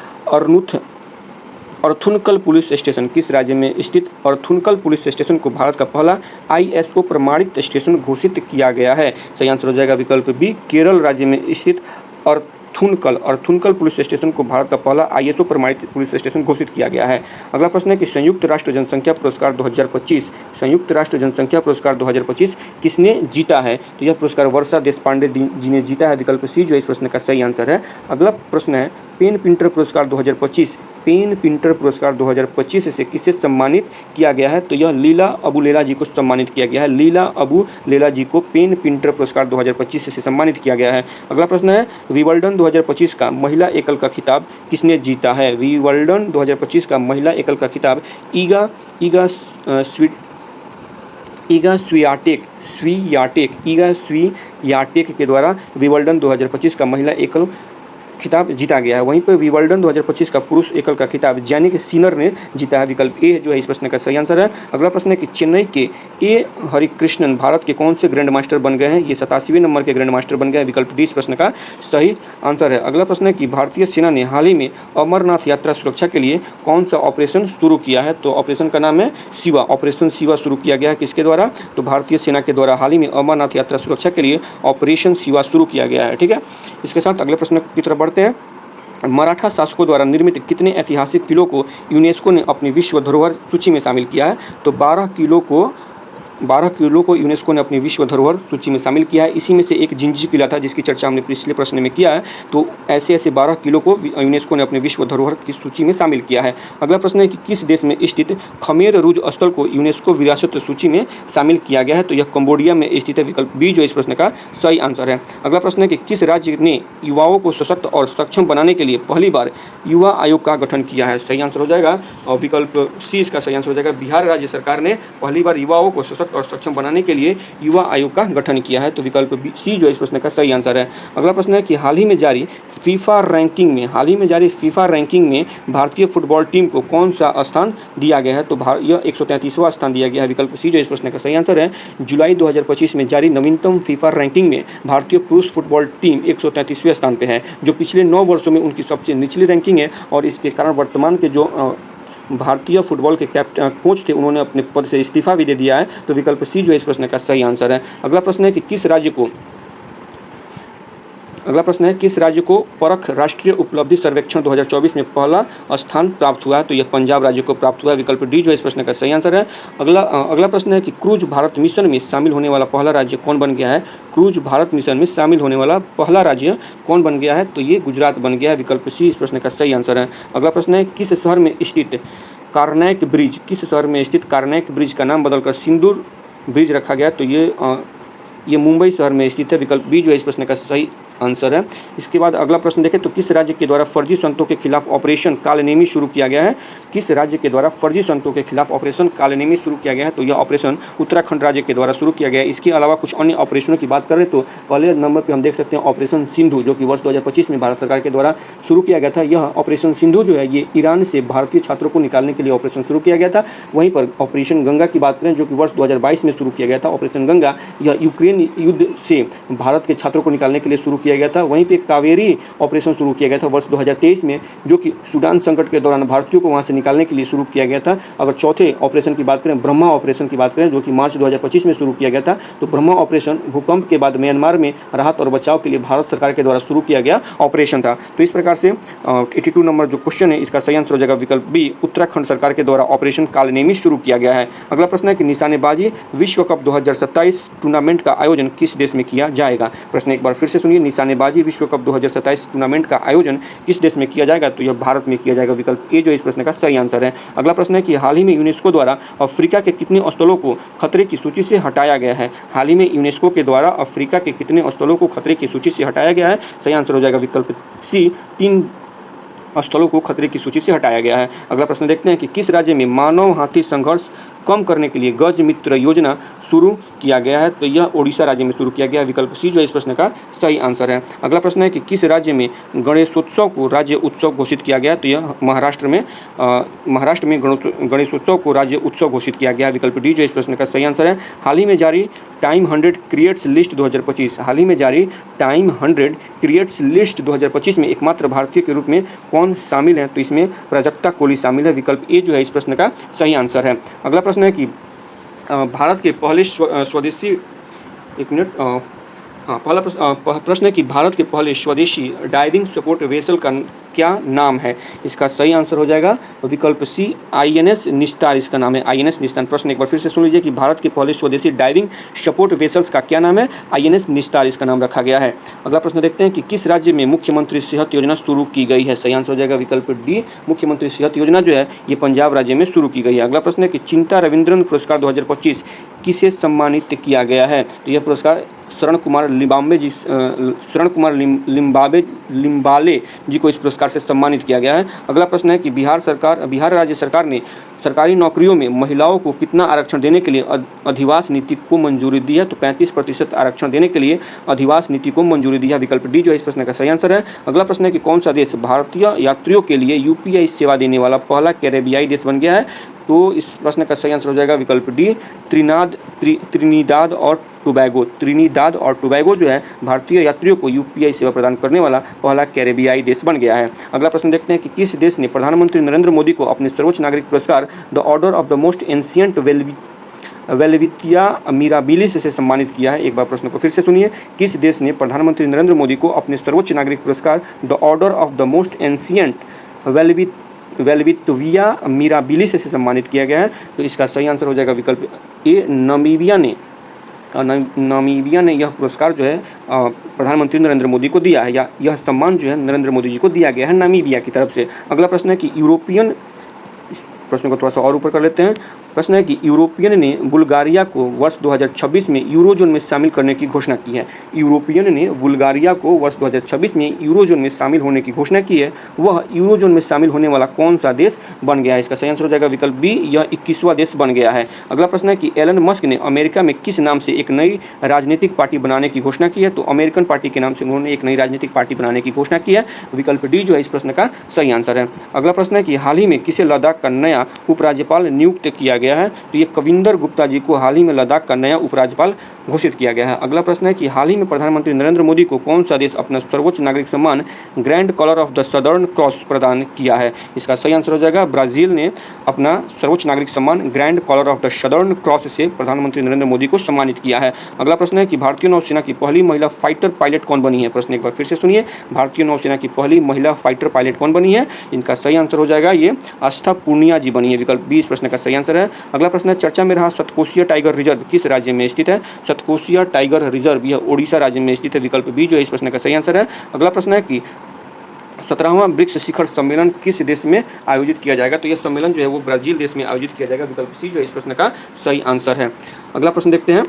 अर्थुनकल पुलिस स्टेशन किस राज्य में स्थित अर्थुनकल पुलिस स्टेशन को भारत का पहला ISO प्रमाणित स्टेशन घोषित किया गया है? सही आंसर हो जाएगा विकल्प बी, केरल राज्य में स्थित अर्थुनकल पुलिस स्टेशन को भारत का पहला ISO प्रमाणित पुलिस स्टेशन घोषित किया गया है। अगला प्रश्न है कि संयुक्त राष्ट्र जनसंख्या पुरस्कार 2025 संयुक्त राष्ट्र जनसंख्या पुरस्कार 2025 किसने जीता है? तो यह पुरस्कार वर्षा देशपांडे जी ने जीता है, विकल्प सी जो इस प्रश्न का सही आंसर है। अगला प्रश्न है पेन पिंटर पुरस्कार 2025 पेन पिंटर पुरस्कार 2025 से किसे सम्मानित किया गया है? तो यह लीला अबू लेला जी को सम्मानित किया गया है। लीला अबू लेला जी को पेन पिंटर पुरस्कार 2025 से सम्मानित किया गया है। अगला प्रश्न है विंबलडन 2025 का महिला एकल का खिताब किसने जीता है? विंबलडन 2025 का महिला एकल का खिताब ईगा स्वियाटेक के द्वारा विंबलडन 2025 का महिला एकल खिताब जीता गया है। वहीं पर विंबलडन 2025 का पुरुष एकल का खिताब जैनिक सिनर ने जीता है, विकल्प ए जो है इस प्रश्न का सही आंसर है। अगला प्रश्न है कि चेन्नई के ए हरिकृष्णन भारत के कौन से ग्रैंड मास्टर बन गए हैं? ये 87वें नंबर के ग्रैंड मास्टर बन गए हैं, विकल्प डी इस प्रश्न का सही आंसर है। अगला प्रश्न है कि भारतीय सेना ने हाल ही में अमरनाथ यात्रा सुरक्षा के लिए कौन सा ऑपरेशन शुरू किया है? तो ऑपरेशन का नाम है शिवा, ऑपरेशन शिवा शुरू किया गया है। किसके द्वारा? तो भारतीय सेना के द्वारा हाल ही में अमरनाथ यात्रा सुरक्षा के लिए ऑपरेशन शिवा शुरू किया गया है। ठीक है, इसके साथ अगले प्रश्न की तरफ बढ़ते हैं। मराठा शासकों द्वारा निर्मित कितने ऐतिहासिक किलों को यूनेस्को ने अपनी विश्व धरोहर सूची में शामिल किया है? तो 12 किलो को यूनेस्को ने अपनी विश्व धरोहर सूची में शामिल किया है। इसी में से एक जिंजी किला था जिसकी चर्चा हमने पिछले प्रश्न में किया है। तो ऐसे 12 किलो को यूनेस्को ने अपने विश्व धरोहर की सूची में शामिल किया है। अगला प्रश्न है कि किस देश में स्थित खमेर रुज स्थल को यूनेस्को विरासत सूची में शामिल किया गया है? तो यह कंबोडिया में स्थित है, विकल्प बी जो इस प्रश्न का सही आंसर है। अगला प्रश्न है कि किस राज्य ने युवाओं को सशक्त और सक्षम बनाने के लिए पहली बार युवा आयोग का गठन किया है? सही आंसर हो जाएगा और विकल्प सी इसका सही आंसर हो जाएगा। बिहार राज्य सरकार ने पहली बार युवाओं को सशक्त और सक्षम बनाने के लिए युवा आयोग का गठन किया है, तो विकल्प सी जो इस प्रश्न का सही आंसर है। अगला प्रश्न है कि हाल ही में जारी फीफा रैंकिंग में भारतीय फुटबॉल टीम को कौन सा स्थान दिया गया है? तो यह 133वां स्थान दिया गया है, विकल्प सी जो इस प्रश्न का सही आंसर है। जुलाई 2025 में जारी नवीनतम फीफा रैंकिंग में भारतीय पुरुष फुटबॉल टीम 133वें स्थान पे है, जो पिछले 9 वर्षों में उनकी सबसे निचली रैंकिंग है और इसके कारण वर्तमान के जो भारतीय फुटबॉल के कोच थे उन्होंने अपने पद से इस्तीफा भी दे दिया है, तो विकल्प सी जो इस प्रश्न का सही आंसर है। अगला प्रश्न है कि किस राज्य को परख राष्ट्रीय उपलब्धि सर्वेक्षण 2024 में पहला स्थान प्राप्त हुआ है? तो यह पंजाब राज्य को प्राप्त हुआ है, विकल्प डी जो इस प्रश्न का सही आंसर है। अगला प्रश्न है कि क्रूज भारत मिशन में शामिल होने वाला पहला राज्य कौन बन गया है? क्रूज भारत मिशन में शामिल होने वाला पहला राज्य कौन बन गया है? तो ये गुजरात बन गया है, विकल्प सी इस प्रश्न का सही आंसर है। अगला प्रश्न है किस शहर में स्थित कार्नैक ब्रिज का नाम बदलकर सिंदूर ब्रिज रखा गया? तो ये मुंबई शहर में स्थित है, विकल्प बी जो इस प्रश्न का सही आंसर है। इसके बाद अगला प्रश्न देखें तो किस राज्य के द्वारा फर्जी संतों के खिलाफ ऑपरेशन कालनेमी शुरू किया गया है? किस राज्य के द्वारा फर्जी संतों के खिलाफ ऑपरेशन कालनेमी शुरू किया गया है? तो यह ऑपरेशन उत्तराखंड राज्य के द्वारा शुरू किया गया है। इसके अलावा कुछ अन्य ऑपरेशनों की बात करें तो पहले नंबर पर हम देख सकते हैं ऑपरेशन सिंधु, जो कि वर्ष 2025 में भारत सरकार के द्वारा शुरू किया गया था। यह ऑपरेशन सिंधु जो है ये ईरान से भारतीय छात्रों को निकालने के लिए ऑपरेशन शुरू किया गया था। वहीं पर ऑपरेशन गंगा की बात करें जो कि वर्ष 2022 में शुरू किया गया था। ऑपरेशन गंगा यह यूक्रेन युद्ध से भारत के छात्रों को निकालने के लिए शुरू किया गया था। वहीं पे कावेरी ऑपरेशन शुरू किया गया था वर्ष 2023 में, जो कि सूडान संकट के दौरान भारतीयों को वहां से निकालने के लिए शुरू किया गया था। अगर चौथे ऑपरेशन की बात करें, ब्रह्मा ऑपरेशन की बात करें, जो कि मार्च 2025 में शुरू किया गया था, तो ब्रह्मा ऑपरेशन भूकंप के बाद म्यांमार में राहत और बचाव के लिए भारत सरकार के द्वारा शुरू किया गया ऑपरेशन था। तो इस प्रकार से 82 नंबर जो क्वेश्चन है इसका सही आंसर हो जाएगा विकल्प बी, उत्तराखंड सरकार के द्वारा ऑपरेशन कालनेमी शुरू किया गया है। अगला प्रश्न है कि निशानेबाजी विश्व कप 2027 टूर्नामेंट का आयोजन किस देश में किया जाएगा? प्रश्न एक बार फिर से सुनिए, निशानेबाजी विश्व कप 2027 टूर्नामेंट का आयोजन किस देश में किया जाएगा? तो यह भारत में किया जाएगा, विकल्प ए जो इस प्रश्न का सही आंसर है। अगला प्रश्न है कि हाल ही में यूनेस्को द्वारा अफ्रीका के कितने स्थलों को खतरे की सूची से हटाया गया है? हाल ही में यूनेस्को के द्वारा अफ्रीका के कितने स्थलों को खतरे की सूची से हटाया गया है? सही आंसर हो जाएगा विकल्प सी, 3 स्थलों को खतरे की सूची से हटाया गया है। अगला प्रश्न देखते हैं कि किस राज्य में मानव हाथी संघर्ष कम करने के लिए गज मित्र योजना शुरू किया गया है? तो यह ओडिशा राज्य में शुरू किया गया है, विकल्प सी जो इस प्रश्न का सही आंसर है। अगला प्रश्न है कि किस राज्य में गणेशोत्सव को राज्य उत्सव घोषित किया गया? तो यह महाराष्ट्र में गणेशोत्सव को राज्य उत्सव घोषित किया गया है, विकल्प डी जो इस प्रश्न का सही आंसर है। हाल ही में जारी टाइम 100 क्रिएट्स लिस्ट 2025, हाल ही में जारी टाइम 100 क्रिएट्स लिस्ट 2025 में एकमात्र भारतीय के रूप में कौन शामिल है? तो इसमें प्राजक्ता कोहली शामिल है। विकल्प ए जो है इस प्रश्न का सही आंसर है। अगला प्रश्न है कि भारत के पहले स्वदेशी, एक मिनट, पहला प्रश्न है कि भारत के पहले स्वदेशी डाइविंग सपोर्ट वेसल का क्या नाम है? इसका सही आंसर हो जाएगा विकल्प सी, INS निस्तार इसका नाम है, INS निस्तार। प्रश्न एक बार फिर से सुन लीजिए कि भारत के पहले स्वदेशी डाइविंग सपोर्ट वेसल्स का क्या नाम है? INS निस्तार इसका नाम रखा गया है। अगला प्रश्न देखते हैं कि किस राज्य में मुख्यमंत्री सेहत योजना शुरू की गई है? सही आंसर हो जाएगा विकल्प डी, मुख्यमंत्री सेहत योजना जो है ये पंजाब राज्य में शुरू की गई है। अगला प्रश्न है कि चिंता रविंद्रन पुरस्कार 2025 किसे सम्मानित किया गया है? तो यह पुरस्कार शरण कुमार लिम्बाले जी को इस पुरस्कार से सम्मानित किया गया है। अगला प्रश्न है कि बिहार राज्य सरकार ने सरकारी नौकरियों में महिलाओं को कितना आरक्षण देने के लिए अधिवास नीति को मंजूरी दी है? तो 35% आरक्षण देने के लिए अधिवास नीति को मंजूरी दी है। विकल्प डी जो है इस प्रश्न का सही आंसर है। अगला प्रश्न है कि कौन सा देश भारतीय यात्रियों के लिए UPI सेवा देने वाला पहला कैरेबियाई देश बन गया है? तो इस प्रश्न का सही आंसर हो जाएगा विकल्प डी, त्रिनिदाद और टोबैगो। त्रिनिदाद और टोबैगो जो है भारतीय यात्रियों को UPI सेवा प्रदान करने वाला पहला कैरेबियाई देश बन गया है। अगला प्रश्न देखते हैं कि किस देश ने प्रधानमंत्री नरेंद्र मोदी को अपने सर्वोच्च नागरिक पुरस्कार the Order of the Most Ancient Welwitschia Mirabilis से सम्मानित किया है? एक बार प्रश्न को फिर से सुनिए, किस देश ने प्रधानमंत्री नरेंद्र मोदी को अपने सर्वोच्च नागरिक पुरस्कार the Order of the Most Ancient Welwitschia Mirabilis से सम्मानित किया गया है? तो इसका सही आंसर हो जाएगा विकल्प ए, नामीबिया ने यह पुरस्कार जो है प्रधानमंत्री नरेंद्र मोदी को दिया है, या यह सम्मान जो है नरेंद्र मोदी जी को दिया गया है नामीबिया की तरफ से। अगला प्रश्न है कि प्रश्न को थोड़ा सा और ऊपर कर लेते हैं। प्रश्न है कि यूरोपियन ने बुल्गारिया को वर्ष 2026 में यूरोजोन में शामिल करने की घोषणा की है। यूरोपियन ने बुल्गारिया को वर्ष 2026 में यूरोजोन में शामिल होने की घोषणा की है। वह यूरोजोन में शामिल होने वाला कौन सा देश बन गया है? इसका सही आंसर हो जाएगा विकल्प बी, यह 21वां देश बन गया है। अगला प्रश्न है कि एलन मस्क ने अमेरिका में किस नाम से एक नई राजनीतिक पार्टी बनाने की घोषणा की है? तो अमेरिकन पार्टी के नाम से उन्होंने एक नई राजनीतिक पार्टी बनाने की घोषणा की है। विकल्प डी जो है इस प्रश्न का सही आंसर है। अगला प्रश्न है कि हाल ही में किसे लद्दाख का नया उपराज्यपाल नियुक्त किया गया है? तो ये कविंदर गुप्ता जी को हाल ही में लद्दाख का नया उपराज्यपाल घोषित किया गया है। अगला प्रश्न है कि हाल ही में प्रधानमंत्री नरेंद्र मोदी को कौन सा देश अपना सर्वोच्च नागरिक सम्मान grand collar of the Southern Cross प्रदान किया है? इसका सही आंसर हो जाएगा ब्राजील ने अपना सर्वोच्च नागरिक सम्मान grand collar of the Southern Cross से प्रधानमंत्री नरेंद्र मोदी को सम्मानित किया है। अगला प्रश्न है कि भारतीय नौसेना की पहली महिला फाइटर पायलट कौन बनी है? प्रश्न एक बार फिर से सुनिए, भारतीय नौसेना की पहली महिला फाइटर पायलट कौन बनी है? इनका सही आंसर हो जाएगा ये आस्था पूर्णिया जी बनी है। विकल्प बी इस प्रश्न का सही आंसर है। अगला प्रश्न है चर्चा में रहा सतकोशिया टाइगर रिजर्व किस राज्य में स्थित है? सतकोशिया टाइगर रिजर्व यह ओडिशा राज्य में स्थित है। विकल्प बी जो है इस प्रश्न का सही आंसर है। अगला प्रश्न है कि 17वां ब्रिक्स शिखर सम्मेलन किस देश में आयोजित किया जाएगा? तो यह सम्मेलन जो है वो ब्राजील देश में आयोजित किया जाएगा। विकल्प सी जो है इस प्रश्न का सही आंसर है। अगला प्रश्न देखते हैं,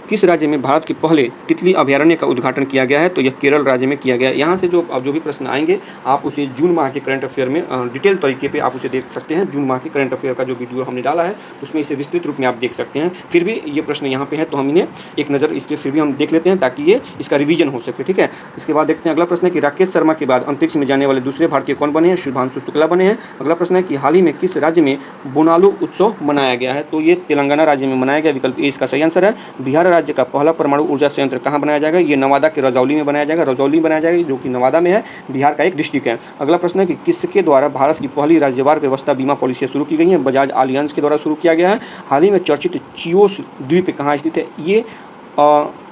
किस राज्य में भारत के पहले तितली अभयारण्य का उद्घाटन किया गया है? तो यह केरल राज्य में किया गया है। यहाँ से जो भी प्रश्न आएंगे आप उसे जून माह के करंट अफेयर में डिटेल तरीके पे आप उसे देख सकते हैं। जून माह के करंट अफेयर का जो वीडियो हमने डाला है उसमें इसे विस्तृत रूप में आप देख सकते हैं। फिर भी ये प्रश्न यहाँ पे है तो हम इन्हें एक नज़र इस पर फिर भी हम देख लेते हैं ताकि ये इसका रिवीजन हो सके। ठीक है, इसके बाद देखते हैं अगला प्रश्न है कि राकेश शर्मा के बाद अंतरिक्ष में जाने वाले दूसरे भारतीय कौन बने हैं? शुभांशु शुक्ला बने हैं। अगला प्रश्न है कि हाल ही में किस राज्य में बोनालू उत्सव मनाया गया है? तो ये तेलंगाना राज्य में मनाया गया। विकल्प ए इसका सही आंसर है। बिहार राज्य का पहला परमाणु ऊर्जा संयंत्र कहाँ बनाया जाएगा? ये नवादा के रजौली में बनाया जाएगा। रजौली बनाया जाएगा जो कि नवादा में है, बिहार का एक डिस्ट्रिक्ट है। अगला प्रश्न है कि किसके द्वारा भारत की पहली राज्यवार व्यवस्था बीमा पॉलिसी शुरू की गई है? बजाज आलियांज के द्वारा शुरू किया गया है। हाल ही में चर्चित चियोस द्वीप कहाँ स्थित है? ये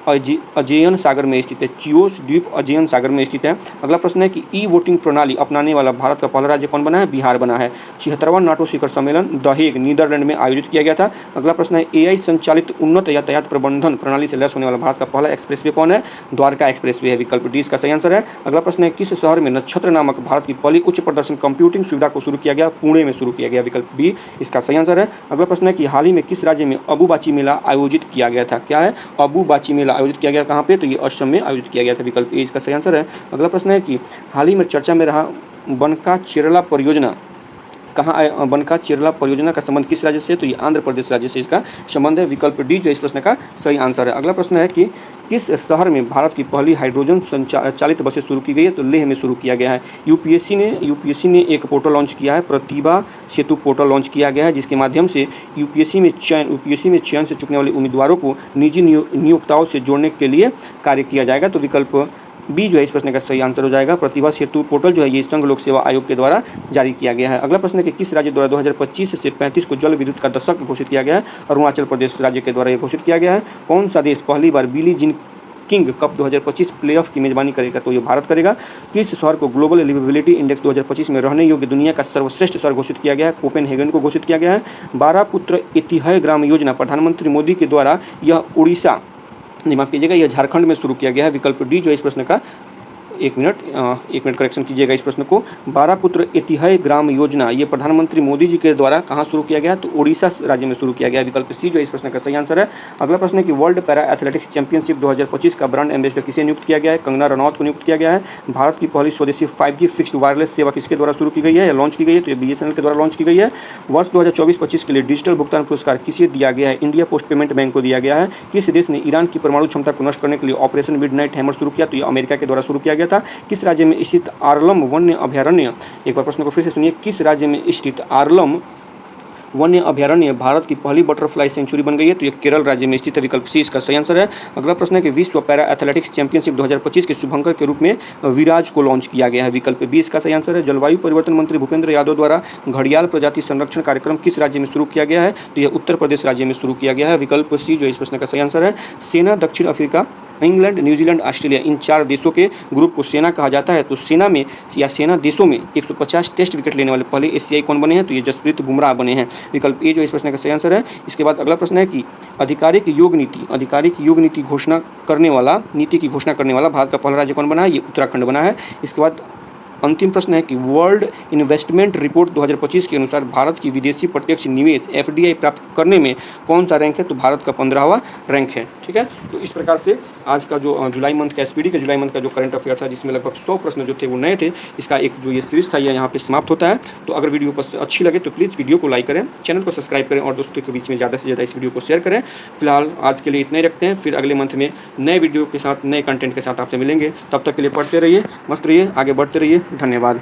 अजेयन सागर में स्थित है। चियोस द्वीप अजेयन सागर में स्थित है। अगला प्रश्न है कि ई वोटिंग प्रणाली अपनाने वाला भारत का पहला राज्य कौन बना है? बिहार बना है। 76वां नाटो शिखर सम्मेलन द हेग नीदरलैंड में आयोजित किया गया था। अगला प्रश्न है AI संचालित उन्नत यातायात प्रबंधन प्रणाली से लैस होने वाला भारत का पहला एक्सप्रेसवे कौन है? द्वारका एक्सप्रेसवे है। विकल्प डी इसका सही आंसर है। अगला प्रश्न है किस शहर में नक्षत्र नामक भारत की पहली उच्च प्रदर्शन कंप्यूटिंग सुविधा को शुरू किया गया? पुणे में शुरू किया गया। विकल्प बी इसका सही आंसर है। अगला प्रश्न है कि हाल ही में किस राज्य में अबुबाची मेला आयोजित किया गया था? क्या है? अबुबाची मेला आयोजित किया गया कहाँ पे? तो ये असम में आयोजित किया गया था। विकल्प ए इसका सही आंसर है। अगला प्रश्न है कि हाल ही में चर्चा में रहा बनका चिरला परियोजना कहाँ? बनका चिरला परियोजना का संबंध किस राज्य से? तो ये आंध्र प्रदेश राज्य से इसका संबंध है। विकल्प डी जो इस प्रश्न का सही आंसर है। अगला प्रश्न है कि किस शहर में भारत की पहली हाइड्रोजन चालित बसें शुरू की गई है? तो लेह में शुरू किया गया है। यूपीएससी ने एक पोर्टल लॉन्च किया है, प्रतिभा सेतु पोर्टल लॉन्च किया गया है, जिसके माध्यम से यूपीएससी में चयन से चुकने वाले उम्मीदवारों को निजी नियोक्ताओं से जोड़ने के लिए कार्य किया जाएगा। तो विकल्प बी जो है इस प्रश्न का सही आंसर हो जाएगा। प्रतिभा सेतु पोर्टल जो है ये संघ लोक सेवा आयोग के द्वारा जारी किया गया है। अगला प्रश्न है कि किस राज्य द्वारा 2025 से 35 को जल विद्युत का दशक घोषित किया गया है? अरुणाचल प्रदेश राज्य के द्वारा ये घोषित किया गया है। कौन सा देश पहली बार Billie Jean King Cup 2025 playoff की मेजबानी करेगा? तो ये भारत करेगा। किस शहर को ग्लोबल लिवेबिलिटी इंडेक्स 2025 में रहने योग्य दुनिया का सर्वश्रेष्ठ शहर घोषित किया गया है? कोपेनहेगन को घोषित किया गया है। 12 पुत्र ऐतिह्य ग्राम योजना प्रधानमंत्री मोदी के द्वारा यह झारखंड में शुरू किया गया है। विकल्प डी जो है इस प्रश्न का एक मिनट करेक्शन कीजिएगा इस प्रश्न को। 12 पुत्र ऐतिह्य ग्राम योजना ये प्रधानमंत्री मोदी जी के द्वारा कहाँ शुरू किया गया? तो उड़ीसा राज्य में शुरू किया गया। विकल्प सी जो इस प्रश्न का सही आंसर है। अगला प्रश्न है कि वर्ल्ड पैरा एथलेटिक्स चैंपियनशिप 2025 का ब्रांड एम्बेसडर किसे नियुक्त किया गया है? कंगना रनौत को नियुक्त किया गया है। भारत की पहली स्वदेशी 5G फिक्स्ड वायरलेस सेवा किसके द्वारा शुरू की गई है या लॉन्च की गई है? तो ये BSNL के द्वारा लॉन्च की गई है। वर्ष 2024-25 के लिए डिजिटल भुगतान पुरस्कार किसे दिया गया है? इंडिया पोस्ट पेमेंट बैंक को दिया गया है। किस देश ने ईरान की परमाणु क्षमता को नष्ट करने के लिए ऑपरेशन मिडनाइट हैमर शुरू किया? तो ये अमेरिका के द्वारा शुरू किया गया था। किस राज्य में स्थित आर्लम वन्य अभयारण्य, एक बार प्रश्न को फिर से सुनिए, किस राज्य में स्थित आर्लम वन्य अभयारण्य भारत की पहली बटरफ्लाई सेंचुरी बन गई है? तो ये केरल राज्य में स्थित है। विकल्प सी इसका सही आंसर है। अगला प्रश्न है कि विश्व पैरा एथलेटिक्स चैंपियनशिप 2025 के शुभंकर के रूप में विराज को लॉन्च किया गया है। विकल्प बी इसका सही आंसर है। जलवायु परिवर्तन मंत्री भूपेंद्र यादव द्वारा घड़ियाल प्रजाति संरक्षण कार्यक्रम किस राज्य में शुरू किया गया है? तो यह उत्तर प्रदेश राज्य में शुरू किया गया है। विकल्प सी जो इस प्रश्न का सही आंसर है। सेना दक्षिण अफ्रीका, इंग्लैंड, न्यूजीलैंड, ऑस्ट्रेलिया इन 4 देशों के ग्रुप को सेना कहा जाता है। तो सेना में या सेना देशों में 150 टेस्ट विकेट लेने वाले पहले एशियाई कौन बने हैं? तो ये जसप्रीत बुमराह बने हैं। विकल्प ए जो इस प्रश्न का सही आंसर है। इसके बाद अगला प्रश्न है कि आधिकारिक योग नीति की घोषणा करने वाला भारत का पहला राज्य कौन बना है? ये उत्तराखंड बना है। इसके बाद अंतिम प्रश्न है कि वर्ल्ड इन्वेस्टमेंट रिपोर्ट 2025 के अनुसार भारत की विदेशी प्रत्यक्ष निवेश FDI प्राप्त करने में कौन सा रैंक है? तो भारत का 15वां रैंक है। ठीक है, तो इस प्रकार से आज का जो जुलाई मंथ का SPD का जुलाई मंथ का जो करंट अफेयर था, जिसमें लगभग 100 प्रश्न जो थे वो नए थे, इसका एक जो ये सीरीज था ये यहाँ पे समाप्त होता है। तो अगर वीडियो अच्छी लगे तो प्लीज़ वीडियो को लाइक करें, चैनल को सब्सक्राइब करें और दोस्तों के बीच में ज़्यादा से ज़्यादा इस वीडियो को शेयर करें। फिलहाल आज के लिए इतना ही रखते हैं, फिर अगले मंथ में नए वीडियो के साथ, नए कंटेंट के साथ आपसे मिलेंगे। तब तक के लिए पढ़ते रहिए, मस्त रहिए, आगे बढ़ते रहिए। धन्यवाद।